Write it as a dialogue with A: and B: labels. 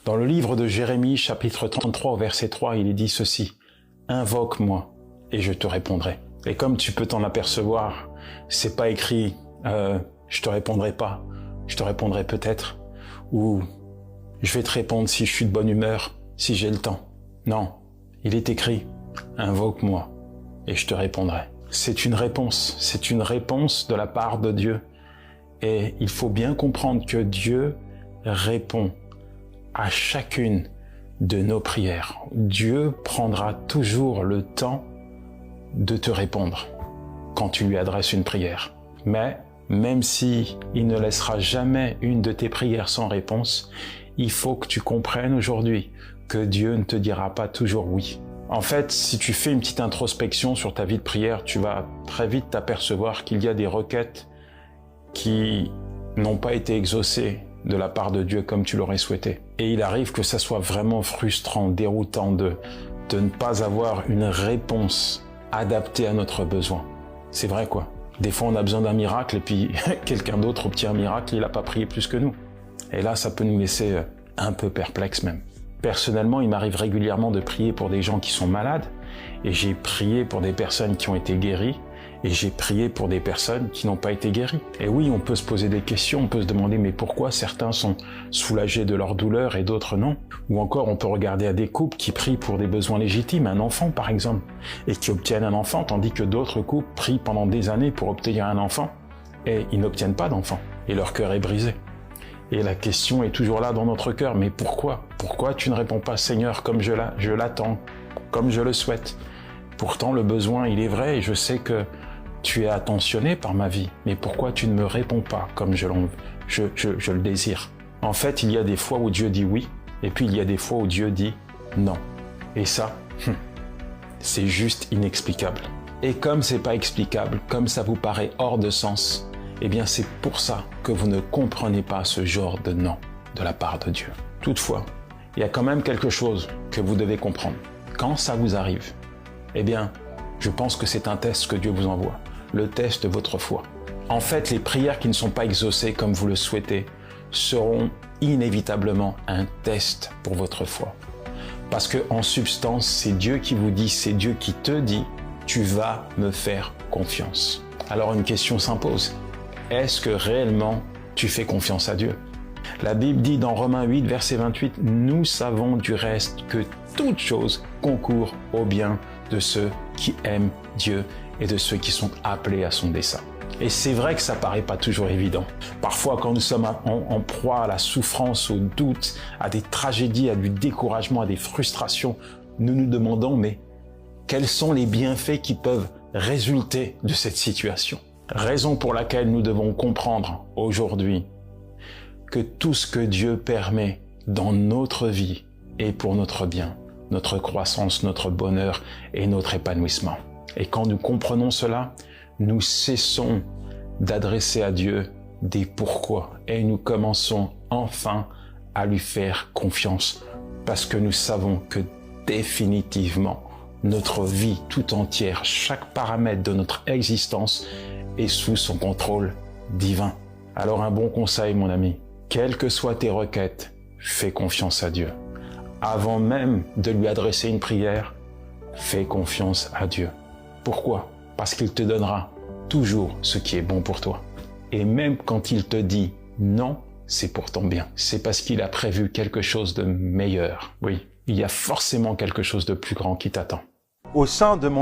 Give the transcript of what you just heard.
A: Dans le livre de Jérémie, chapitre 33, au verset 3, il est dit ceci: « Invoque-moi et je te répondrai. » Et comme tu peux t'en apercevoir, c'est pas écrit je te répondrai pas, je te répondrai peut-être, ou je vais te répondre si je suis de bonne humeur, si j'ai le temps. Non, il est écrit invoque-moi et je te répondrai. C'est une réponse de la part de Dieu. Et il faut bien comprendre que Dieu répond à chacune de nos prières. Dieu prendra toujours le temps de te répondre quand tu lui adresses une prière. Mais même si il ne laissera jamais une de tes prières sans réponse, il faut que tu comprennes aujourd'hui que Dieu ne te dira pas toujours oui. En fait, si tu fais une petite introspection sur ta vie de prière, tu vas très vite t'apercevoir qu'il y a des requêtes qui n'ont pas été exaucées de la part de Dieu comme tu l'aurais souhaité. Et il arrive que ça soit vraiment frustrant, déroutant de ne pas avoir une réponse adaptée à notre besoin. C'est vrai quoi. Des fois on a besoin d'un miracle et puis quelqu'un d'autre obtient un miracle, il n'a pas prié plus que nous. Et là ça peut nous laisser un peu perplexes même. Personnellement, il m'arrive régulièrement de prier pour des gens qui sont malades, et j'ai prié pour des personnes qui ont été guéries, et j'ai prié pour des personnes qui n'ont pas été guéries. Et oui, on peut se poser des questions, on peut se demander mais pourquoi certains sont soulagés de leur douleur et d'autres non. Ou encore, on peut regarder à des couples qui prient pour des besoins légitimes, un enfant par exemple, et qui obtiennent un enfant, tandis que d'autres couples prient pendant des années pour obtenir un enfant, et ils n'obtiennent pas d'enfant, et leur cœur est brisé. Et la question est toujours là dans notre cœur, mais pourquoi? Pourquoi tu ne réponds pas, Seigneur, comme je l'attends, comme je le souhaite? Pourtant, le besoin, il est vrai, et je sais que tu es attentionné par ma vie, mais pourquoi tu ne me réponds pas comme je le désire? En fait, il y a des fois où Dieu dit oui, et puis il y a des fois où Dieu dit non. Et ça, c'est juste inexplicable. Et comme c'est pas explicable, comme ça vous paraît hors de sens, eh bien c'est pour ça que vous ne comprenez pas ce genre de non de la part de Dieu. Toutefois, il y a quand même quelque chose que vous devez comprendre. Quand ça vous arrive, eh bien, je pense que c'est un test que Dieu vous envoie, le test de votre foi. En fait, les prières qui ne sont pas exaucées comme vous le souhaitez seront inévitablement un test pour votre foi. Parce que en substance, c'est Dieu qui vous dit, c'est Dieu qui te dit, tu vas me faire confiance. Alors une question s'impose. Est-ce que réellement tu fais confiance à Dieu? La Bible dit dans Romains 8, verset 28, « Nous savons du reste que toute chose concourt au bien de ceux qui aiment Dieu et de ceux qui sont appelés à son dessein. » Et c'est vrai que ça paraît pas toujours évident. Parfois, quand nous sommes en proie à la souffrance, au doute, à des tragédies, à du découragement, à des frustrations, nous nous demandons, mais quels sont les bienfaits qui peuvent résulter de cette situation? Raison pour laquelle nous devons comprendre aujourd'hui que tout ce que Dieu permet dans notre vie est pour notre bien, notre croissance, notre bonheur et notre épanouissement. Et quand nous comprenons cela, nous cessons d'adresser à Dieu des pourquoi et nous commençons enfin à lui faire confiance parce que nous savons que définitivement notre vie tout entière, chaque paramètre de notre existence est sous son contrôle divin. Alors un bon conseil mon ami, quelles que soient tes requêtes, fais confiance à Dieu. Avant même de lui adresser une prière, fais confiance à Dieu. Pourquoi? Parce qu'il te donnera toujours ce qui est bon pour toi. Et même quand il te dit non, c'est pour ton bien. C'est parce qu'il a prévu quelque chose de meilleur. Oui, il y a forcément quelque chose de plus grand qui t'attend.
B: Au sein de mon